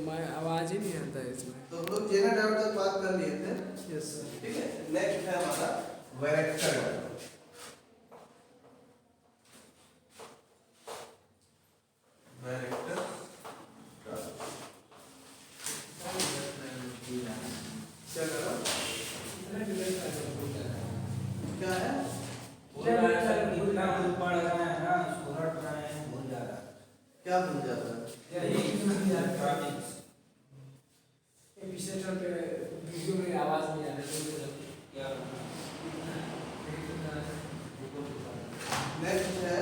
मैं आवाज ही नहीं आता है इसमें। तो हम लोग जेना डायोड तक बात कर लिए थे। Yes sir. ठीक है, नेक्स्ट है हमारा वैरेक्टर डायोड। वैरेक्टर क्या कर रहा क्या है? क्या भूल जाता है? एपिसेंटर पे वीडियो में आवाज नहीं आ रही क्या? नेक्स्ट है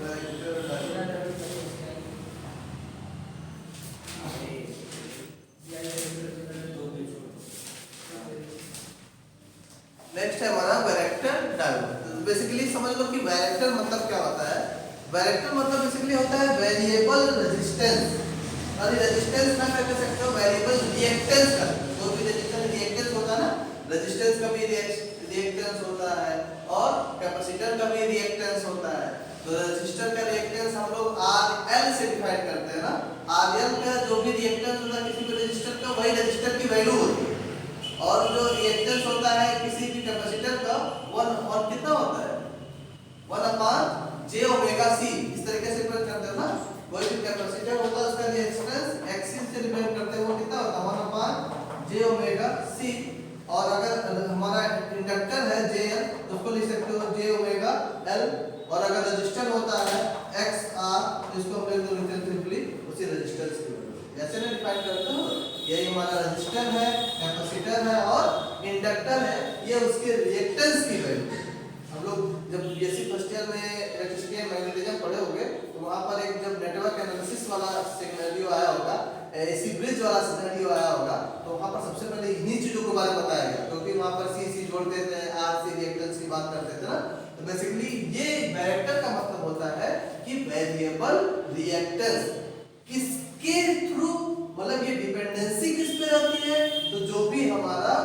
वैरेक्टर डायोड। नेक्स्ट है हमारा वैरेक्टर डायोड। तो बेसिकली समझ लो कि वैरेक्टर मतलब क्या होता है। वैरेक्टर मतलब बेसिकली होता है वेरिएबल रेजिस्टेंस, और रेजिस्टेंस ना कह सकते हो वेरिएबल रिएक्टेंस का। जो भी रेजिस्टेंस रिएक्टेंस होता है ना, रेजिस्टेंस का भी रिएक्टेंस होता है और कैपेसिटर का भी रिएक्टेंस होता है। तो रेजिस्टर का रिएक्टेंस हम लोग RL से डिफाइन करते हैं ना। RL का जो भी रिएक्टेंस होता है किसी भी रेजिस्टर का, वही रेजिस्टर की वैल्यू होती है। और जो रिएक्टेंस होता है किसी भी कैपेसिटर का वन कितना होता है? 1/j⍵c। इस तरीके से प्लग करते हो ना, कोई भी कैपेसिटर होता है उसका रिएक्टेंस एक्सिस से डिपेंड करते हैं वो कितना होता है? 1/j⍵c। और अगर हमारा इंडक्टर है JL तो उसको लिख सकते हो j⍵L। और अगर रेजिस्टर होता है XR जिसको हम लिख देते हैं सिंपली उसी रेजिस्टेंस की वैल्यू। ऐसे ना डिफाइन करते हो। यही हमारा रेजिस्टर है, कैपेसिटर है और इंडक्टर है, ये उसके रिएक्टेंस की वैल्यू। हम लोग जब बीएससी फर्स्ट ईयर में इलेक्ट्रिसिटी एंड मैग्नेटिज्म पढ़े होंगे तो वहां पर एक जब नेटवर्क एनालिसिस वाला सिनेरियो आया होगा, एसी ब्रिज वाला सिनेरियो आया होगा, तो वहां पर सबसे पहले इन्हीं चीजों के बारे में बताया गया, क्योंकि वहां पर सी जोड़ते थे, RC रिएक्टेंस की बात करते थे ना। तो बेसिकली ये वैरेक्टर का मतलब होता है कि वेरिएबल रिएक्टेंस किसके थ्रू, मतलब ये डिपेंडेंसी किस पे रहती है? तो जो भी हमारा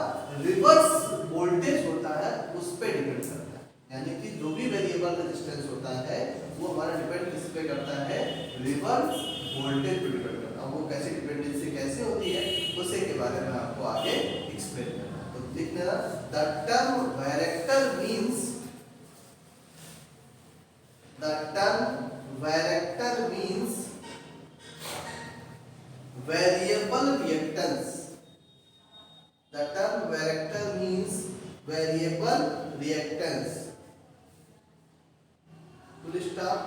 रिवर्स वोल्टेज होता है उस पे डिपेंड करता है। यानी कि जो भी वेरिएबल रेजिस्टेंस होता है वो हमारा डिपेंड किस पे करता है? रिवर्स वोल्टेज पे डिपेंड करता है। वो कैसी डिपेंडेंसी कैसे होती है उसी के बारे में आपको आगे एक्सप्लेन करना है। तो लिख लेना, the term varactor means, the term varactor means variable reactance. The term vector means variable reactance. Full stop.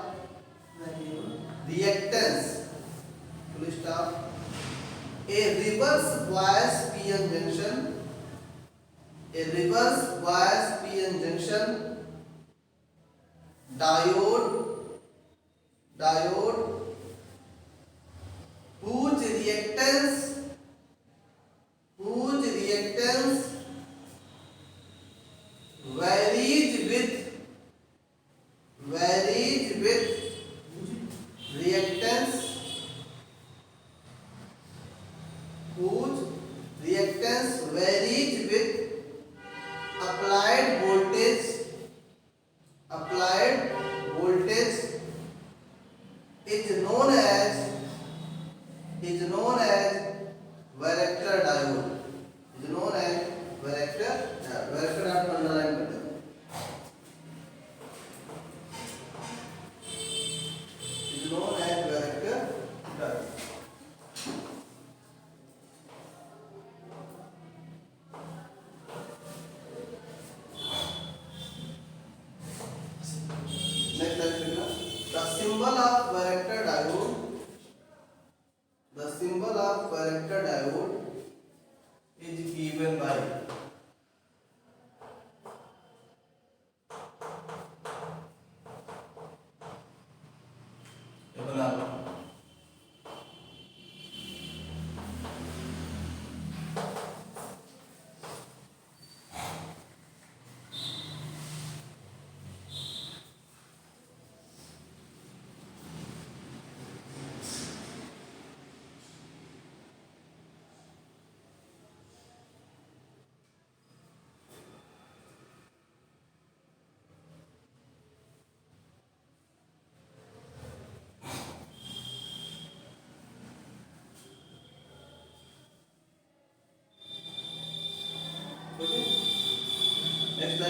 Reactance. Full stop. A reverse bias PN junction. A reverse bias PN junction. Diode whose reactance varies with reactance whose reactance varies with applied voltage is known as varactor diode. is known as varactor diode. Varactor आप underline कर देना। is known as varactor diode. Next देखना, the symbol of varactor diode, the symbol of varactor diode is given by,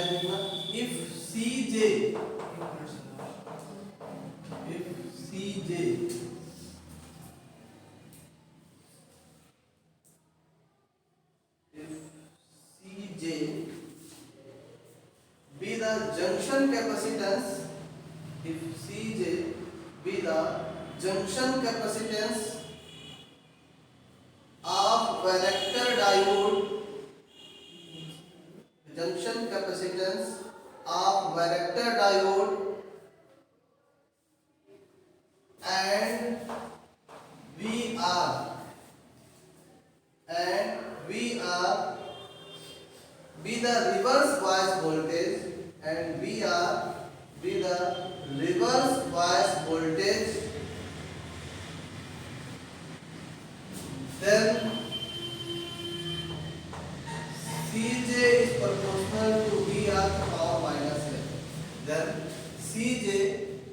line लिखना, if CJ be the junction capacitance, if CJ be the junction capacitance of varactor diode, junction capacitance of varactor diode and VR be the reverse bias voltage, and VR be the reverse bias voltage, then CJ is proportional to VR to power minus n. Then CJ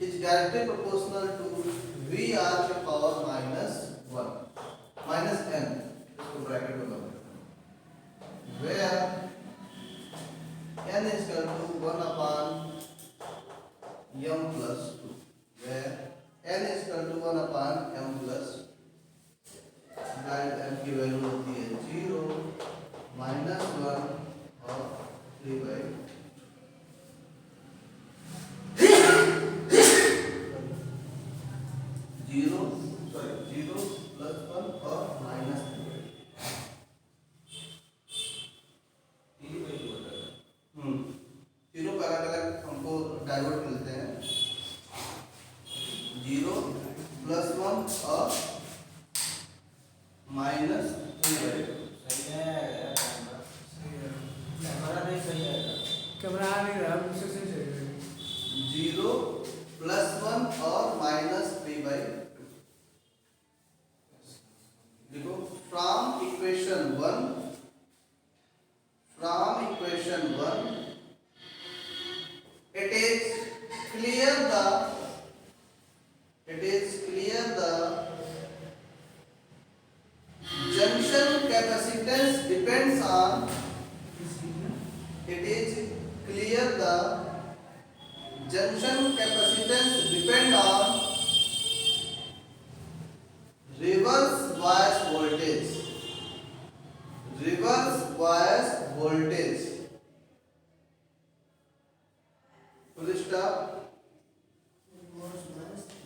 is directly proportional to VR to power minus 1 minus n. इसको bracket में लगाओ, where n is equal to 1 upon m plus 2, where n is equal to 1 upon m plus 2, and m की value होती है 0 minus 1 और 3 by 0 plus 1 और minus 3 by 2। तीनों का अलग अलग हमको डायोड मिलते हैं, 0 plus 1 और minus 3 by 2। सही है यार, कैमरा नहीं सही है, कैमरा आ नहीं रहा, मुझसे सही है। 0 plus 1 और minus 3 by 2। देखो from equation 1 it is clear the junction capacitance depends on, it is clear the junction capacitance depend on reverse bias voltage, full stop,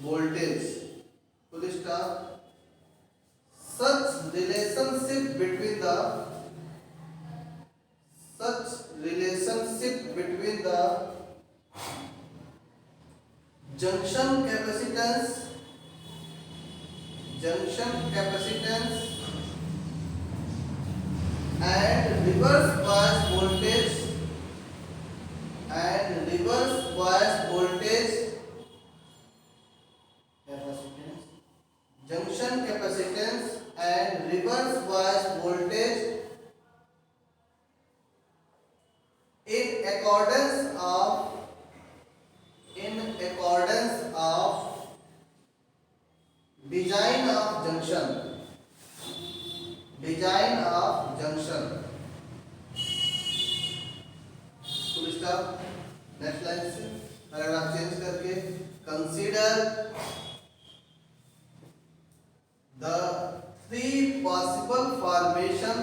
voltage, full stop। Such relationship between the junction capacitance and reverse bias voltage junction capacitance and reverse bias voltage in accordance of design of junction, full stop। Next line से paragraph change करके consider the three possible formation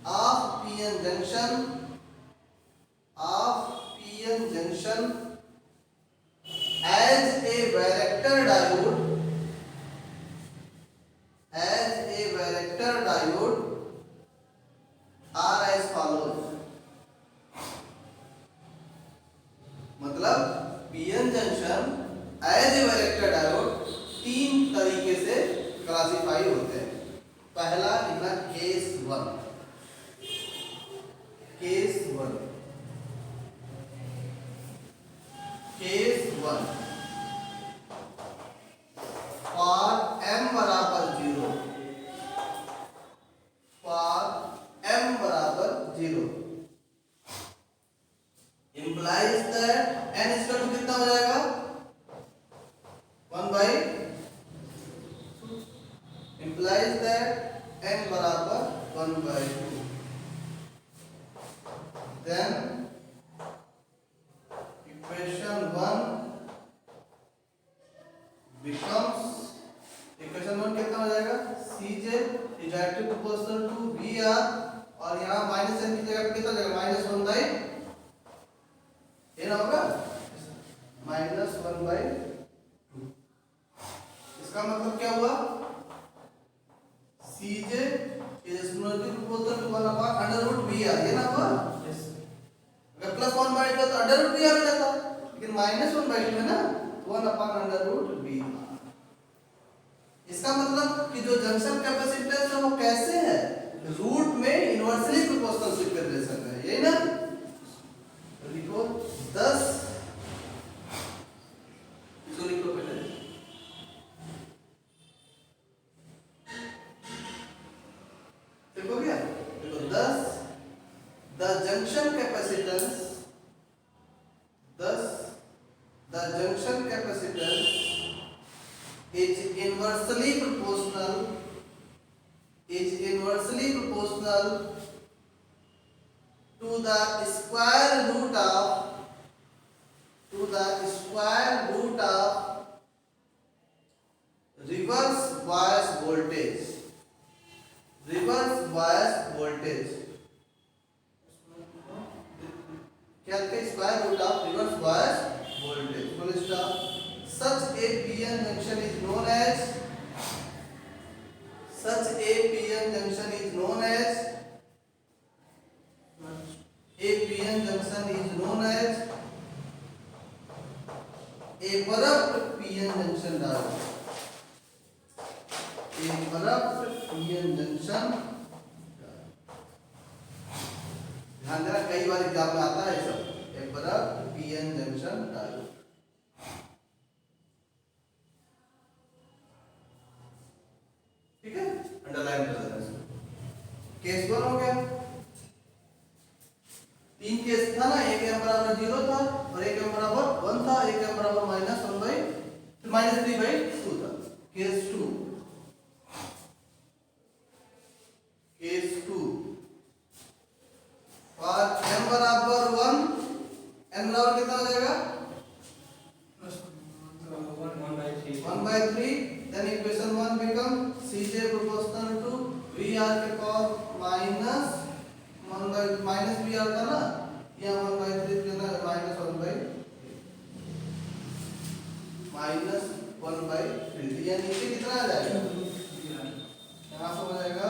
of PN junction as a varactor diode are as follows। मतलब PN junction as a varactor diode तीन तरीके से classify होते हैं। पहला लिखना केस वन फॉर m बराबर 0 implies that n is equal to कितना हो जाएगा 1/2 then equation 1 becomes इक्वेशन 1 कितना हो जाएगा Cj is directly proportional to Vr और यहाँ माइनस n की जगह पे कितना हो जाएगा माइनस 1 बाई ये ना होगा माइनस 1 बाई 2। इसका मतलब क्या हुआ Cj is directly proportional to 1 upon under root Vr ये ना हुआ। अगर प्लस 1 बाई 2 तो अंडर रूट Vr हो जाता लेकिन माइनस 1 बाई 2 है ना 1 अपॉन अंडर रूट Vr। इसका मतलब कि जो जंक्शन कैपेसिटेंस है वो कैसे है रूट में इनवर्सली प्रोपोर्शनल स्विच रिलेशन है यही ना। तो लिखो 10 इसको लिखो पहले देखो क्या देखो 10 the junction capacitance is inversely proportional to the square root of reverse bias voltage क्या लिखा square root of reverse bias voltage full stop. such a PN junction is known as a abrupt PN junction डालो abrupt PN junction। ध्यान देना कई बार exam में आता है सब abrupt PN junction डालो। ठीक है अंडरलाइन कर देना इसको। केस 1 हो गया 3 केस था ना एक m बराबर 0 था और एक m बराबर 1 था एक m बराबर -3/2 था। केस 2 और m बराबर 1 n बराबर कितना हो जाएगा 1/3 then equation 1 become Cj proportional to Vr के पावर माइनस Vr था ना यहाँ 1/3 देना -1/3 ये नीचे कितना आ जाएगा यहाँ से हो जाएगा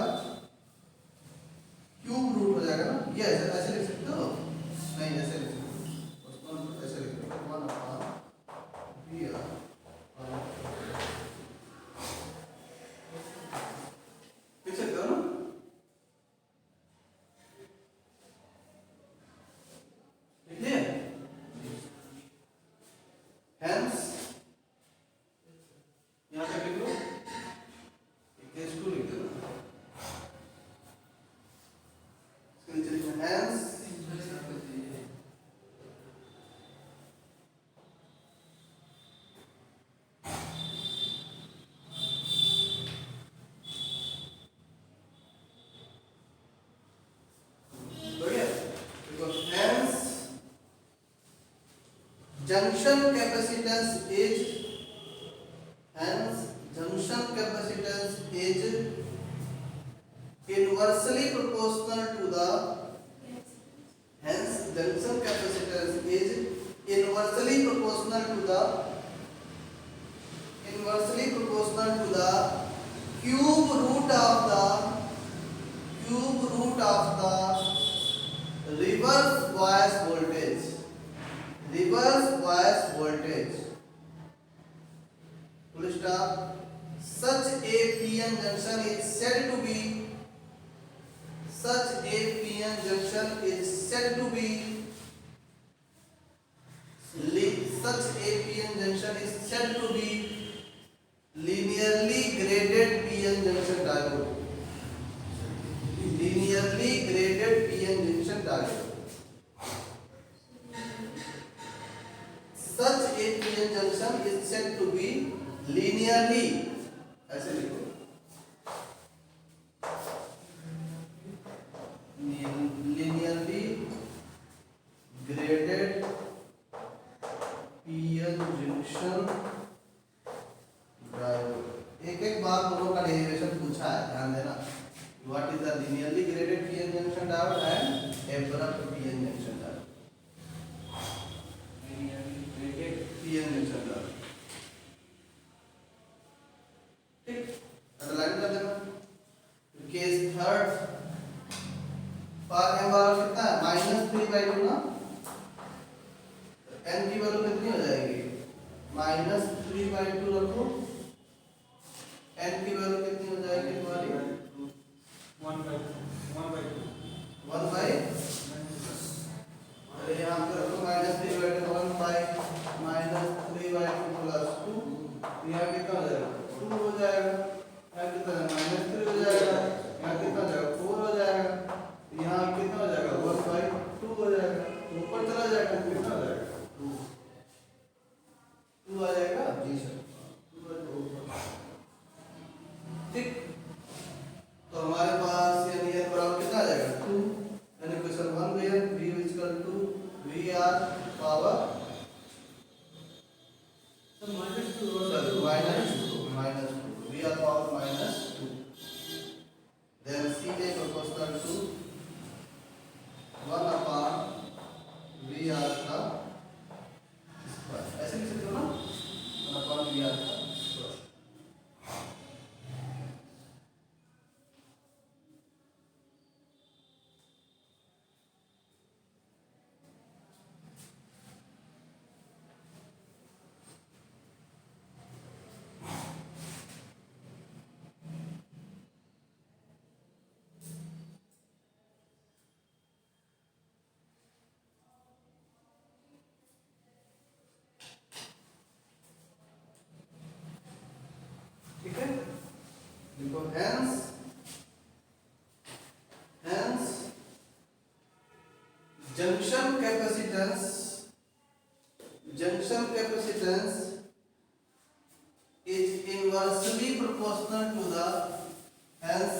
क्यूब रूट हो जाएगा ना ये ऐसे लिख सकते हो नहीं ऐसे लिख सकते हो ऐसे लिख सकते हो 1 अपॉन Vr लिख सकते हो ना। लिखिए hence यहाँ पे लिख लो केस 2 लिख देना इसके नीचे लिखो hence junction capacitance is inversely proportional to the cube root of the reverse bias voltage full stop। such a PN junction is said to be linearly graded PN junction diode such a PN junction is said to be linearly ऐसे लिखो linearly abrupt PN junction था, PN junction था। ठीक, underline कर देना। Case third पर M बराबर कितना है -3/2 ना, एन की वैल्यू कितनी हो जाएगी -3/2 रखो, एन की वैल्यू कितनी हो जाएगी तुम्हारी 1/, अरे यहाँ पे रखो -3/2 1/-3/2 + 2, यहाँ कितना हो जाएगा 2 हो जाएगा, यहाँ कितना -3 हो जाएगा, यहाँ कितना हो जाएगा 4 हो जाएगा, यहाँ कितना हो जाएगा 1/2 हो जाएगा, ऊपर चला जाएगा कितना हो जाएगा 2 आ जाएगा। जी सर, ठीक, तो हमारे पास यानी ये बराबर कितना आ जाएगा 2, यानी क्वेश्चन 1 में v = VR तो -2 sorry -2 VR power -2, then C is proportional to 1/VR का स्क्वायर, ऐसे लिख सकते हो ना 1/VR का स्क्वायर। ठीक है, देखो hence junction capacitance is inversely proportional to the hence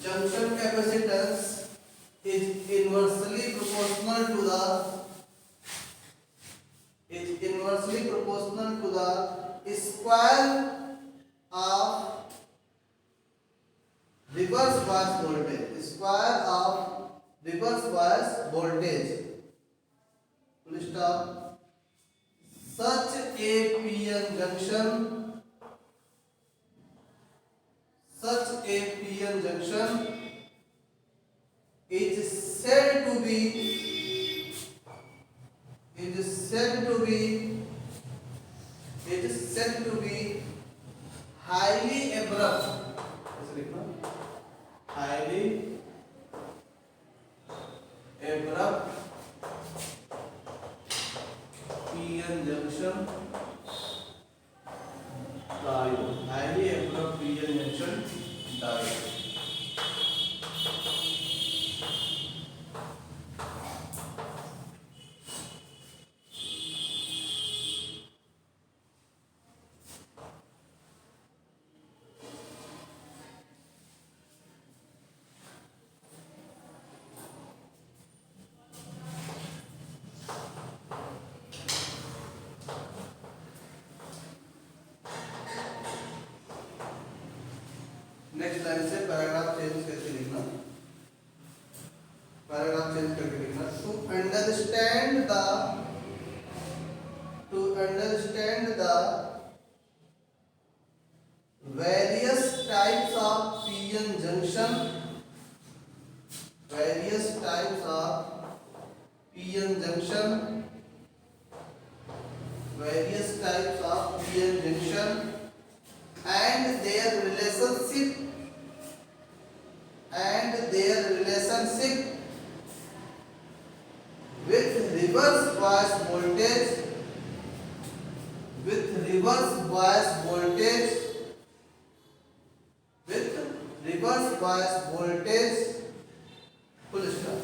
junction capacitance is inversely proportional to the square of reverse bias voltage, full stop. Such a PN junction is said to be highly abrupt, ऐसे लिखना, highly abrupt PN junction diode, highly abrupt PN junction diode। Next line से paragraph change करके लिखना, to understand the various types of PN junction, and their relationship with reverse bias voltage, full stop।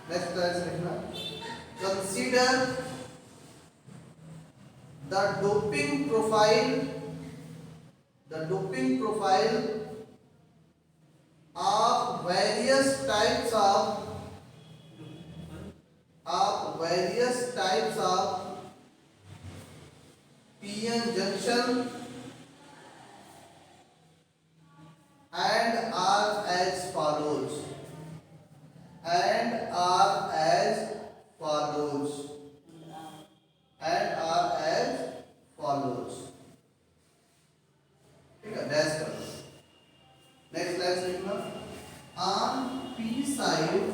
Next line लिखना, consider the doping profile of various types of PN junction and are as follows, and are as follows. And are as follows. ठीक है, dash कर दो. Next line लिखना. On P side,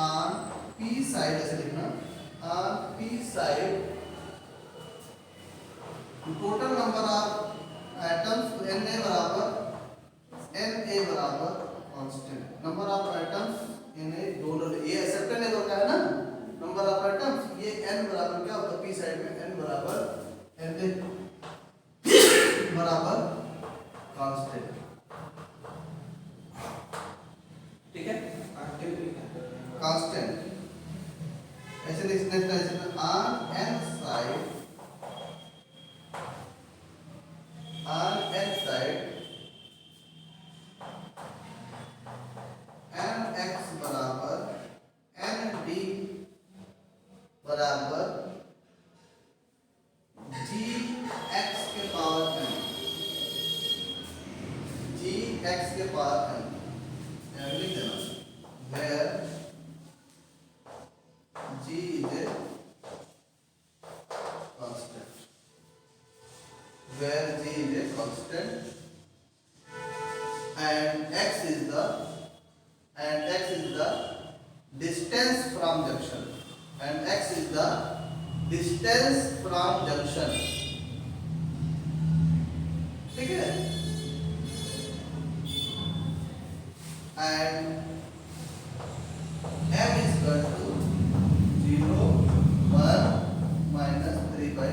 on P side ऐसे लिखना. On P side, total number of atoms Na बराबर constant. Number of atoms Na दोनों ये एक्सेप्टेड नेबर का है ना. नंबर ऑफ एटम्स ये n बराबर क्या होता है. P साइड में n बराबर Na बराबर कांस्टेंट. ठीक है, कांस्टेंट. ऐसे next line on n side, on n side nx बराबर nd बराबर gx के पावर n. gx के पावर n लिख देना. where g is a constant. Where g is a constant and x is the distance from junction. And x is the distance from junction. ठीक है. And m is equal to 0, 1, minus 3 by.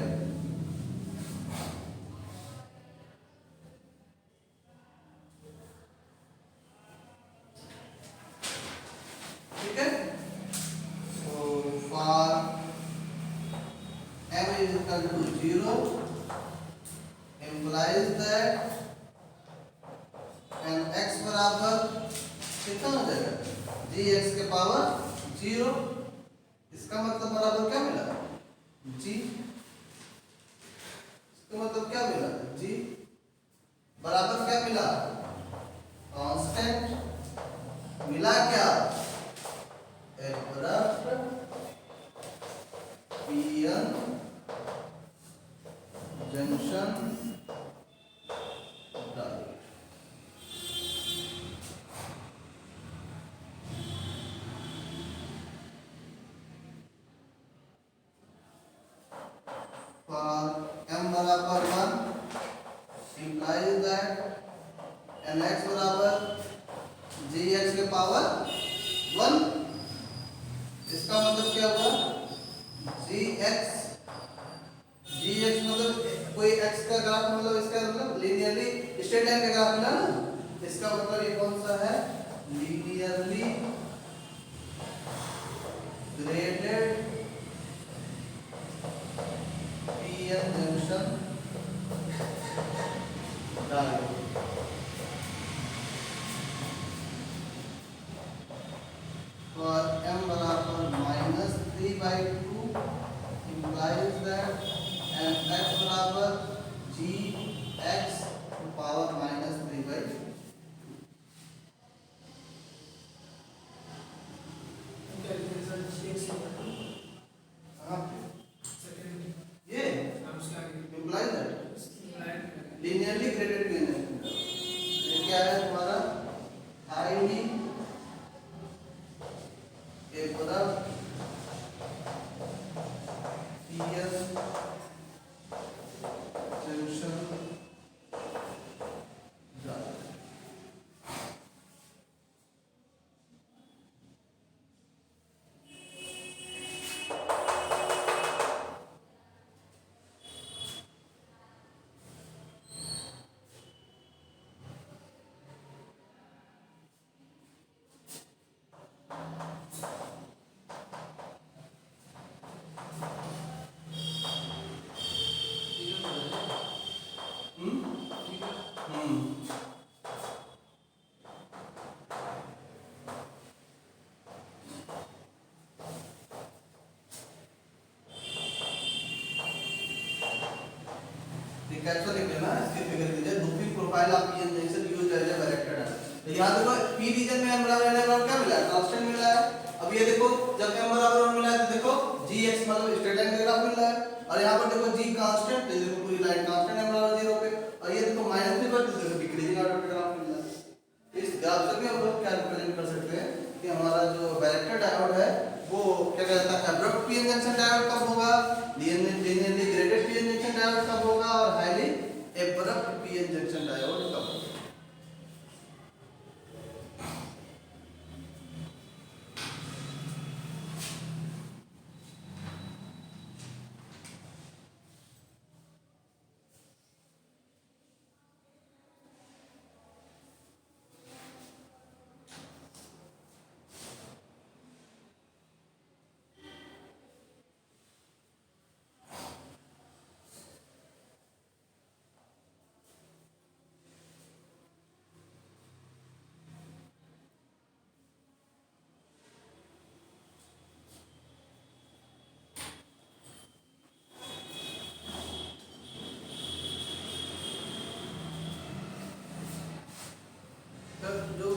ठीक है. So for m is equal to 0 implies that and x बराबर कितना हो जाएगा. gx के power 0. इसका मतलब बराबर क्या मिला. g. इसका मतलब क्या मिला. g बराबर क्या मिला. कांस्टेंट. मिला क्या. Pn junction डालेंगे. For m बराबर 1 implies that nx बराबर gx के पावर 1. इसका मतलब क्या हुआ. gx मतलब कोई x का ग्राफ मतलब इसका मतलब लीनियरली स्ट्रेट लाइन का ग्राफ मिला ना. इसका मतलब ये कौन सा है. Linearly graded pn junction diode. For m बराबर -3/2 implies that and x बराबर gx to power -3/2. हाँ, ये implies that linearly graded PN. ये क्या है तुम्हारा. ID एक बराबर PN जंक्शन डायोड. कैप्चर लिख लेना. इसके फिगर कीजिए. दूसरी प्रोफाइल आप PN junction use as a directed है. तो याद रखो बी रीजन में m बराबर n बराबर क्या मिला है, कांस्टेंट मिला है। अब ये देखो जब m बराबर 1 मिला है तो देखो gx मतलब स्ट्रेट लाइन का ग्राफ मिल रहा है, और यहाँ पर देखो g कांस्टेंट, तो देखो पूरी लाइन कांस्टेंट m बराबर 0 पे, और ये देखो माइनस भी करते देखो डिक्रीजिंग ऑर्डर का ग्राफ मिल रहा है। इस ग्राफ से भी हम लोग क्या रिप्रेजेंट कर सकते हैं कि हमारा जो बैरेक्टर डायोड है वो क्या कहता है, अब्रप्ट पीएन जंक्शन डायोड कब होगा, linearly graded PN junction diode कब होगा, और highly abrupt PN junction diode कब होगा। जो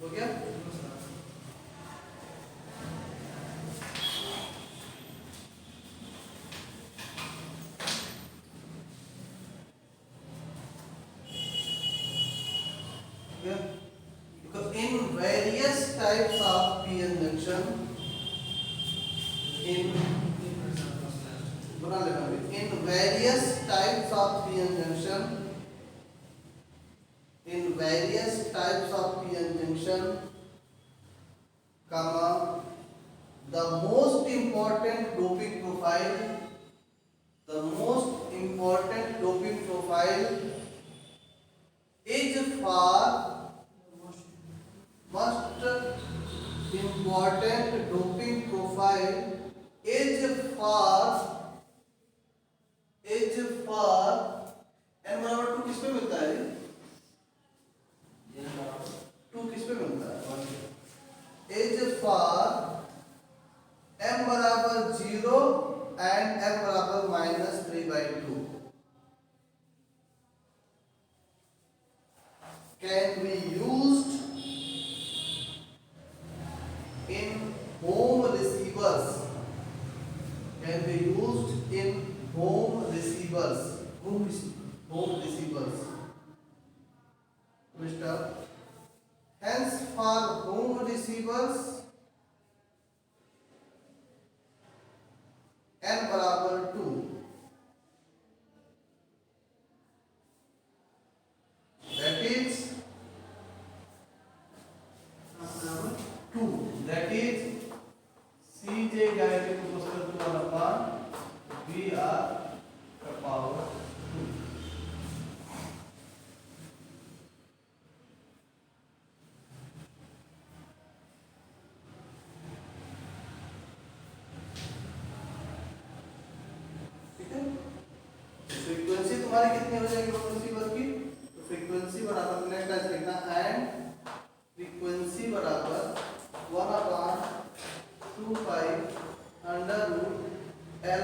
हो गया, because in various types of PN junction, in various types of PN junction, in various types of PN junction, comma, the most important doping profile, the most important doping profile is for most important doping profile is for n बराबर 2 किस पे मिलता है, 2 किस पे मिलता है, is for m बराबर 0 and m बराबर -3/2 can be used in home receivers, can be used in home receivers, home receivers. Mr. Hence for home receivers n बराबर 2, that is 2, that is Cj directly proportional to 1 upon Vr का power 2. ठीक है, frequency तुम्हारी कितनी हो जाएगी receiver की, तो फ्रीक्वेंसी बराबर नेक्स्ट ऐसे लिखना, एंड फ्रीक्वेंसी बराबर 1 upon 2 pi under root L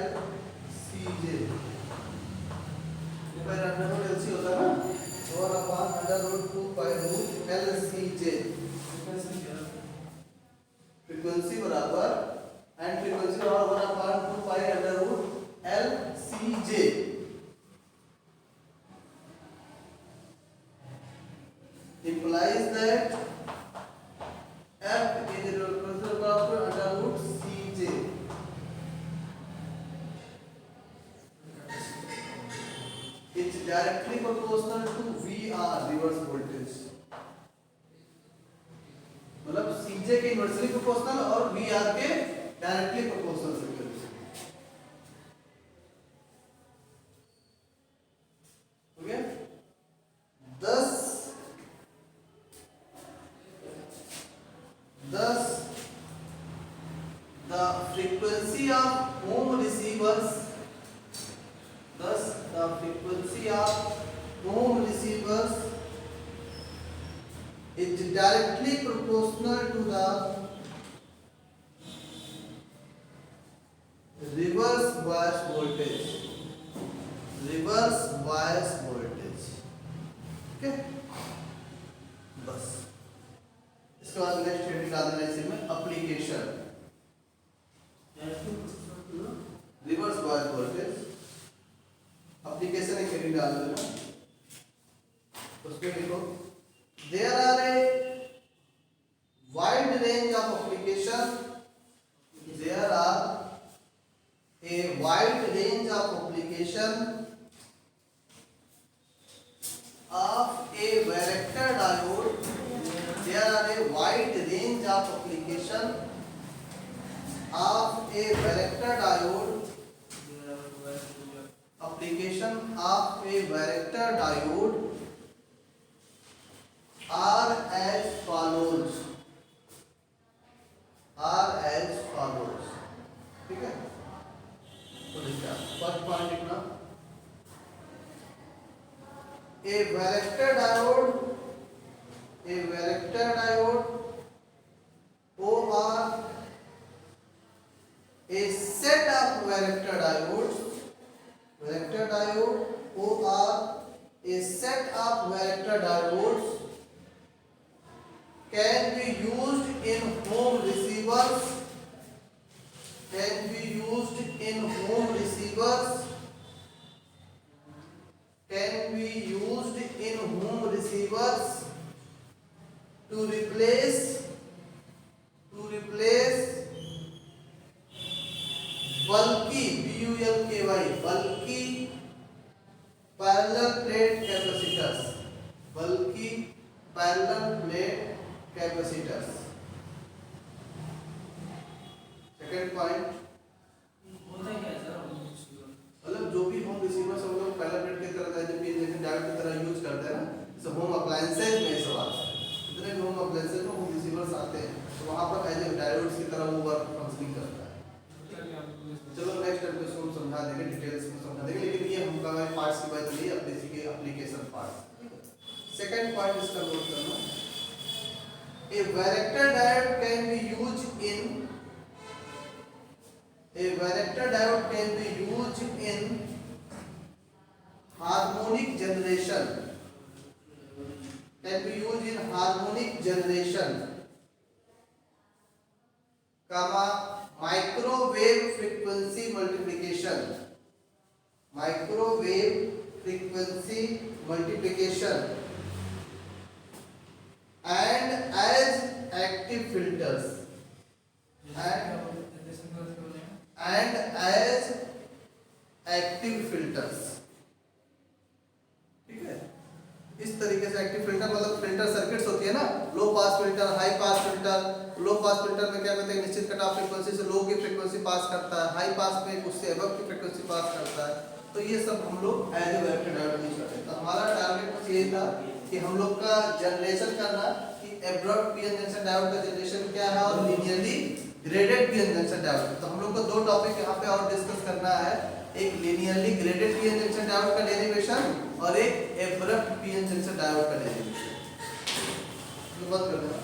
C जे, पर अंडर रूट एल सी होता है ना, 1 upon under root 2 pi root L C जे, फ्रीक्वेंसी बराबर एंड फ्रीक्वेंसी बराबर 1 upon 2 pi under root L C जे, implies that f is proportional to under root cj. It's directly proportional to VR reverse voltage. मतलब cj के inversely proportional और VR के directly proportional से हो गया। Thus, the frequency of home receivers, is directly proportional to the bias voltage, reverse bias voltage. Okay, बस इसके बाद नेक्स्ट हेडिंग डाल देना इसी में application, reverse bias voltage application एक हेडिंग डाल देना। उसमें लिखो there are a wide range of application, there are a wide range of application of a varactor diode, there are a wide range of application of a varactor diode, application of a varactor diode are as follows, ठीक है। तो लिखा first point लिखना, a varactor diode OR a set of vector diodes, OR a set of vector diodes can be used in home receivers, to replace bulky parallel plate capacitors, second point होता है क्या sir? मतलब जो भी home receivers हम लोग parallel plate की तरह जैसे पी जैसे डायोड की तरह यूज करते हैं ना, जैसे होम अप्लायंसेज में सवाल है, जितने भी होम अप्लायंसेज में होम रिसीवर्स आते हैं तो वहां पर एज ए डायोड्स की तरह वो वर्क फंक्शनिंग करता है। चलो नेक्स्ट एपिसोड में समझा देंगे, डिटेल्स में समझा देंगे, लेकिन ये हम हमारे पार्ट्स की बात चली अब basic application part. Second point इसका नोट करना, a varactor diode can be used in harmonic generation, microwave frequency multiplication and as active filters, ठीक है। इस तरीके से एक्टिव फिल्टर मतलब फिल्टर सर्किट्स होती है ना, low pass filter, high pass filter. Low pass filter में क्या करते हैं, निश्चित कट ऑफ फ्रीक्वेंसी से लो की फ्रीक्वेंसी पास करता है, हाई पास में उससे अबव की फ्रीक्वेंसी पास करता है। तो ये सब हम लोग as a varactor diode use करते हैं। तो हमारा टारगेट बस ये था कि हम लोग का जनरेशन करना कि एब्रॉड पीएन जंक्शन डायोड का जनरेशन क्या है और linearly graded PN junction diode. तो हम लोग को दो टॉपिक यहाँ पे और डिस्कस करना है, एक linearly graded PN junction diode का डेरिवेशन और एक एब्रप्ट पीएन जंक्शन डायोड का डेरिवेशन। बंद कर देना।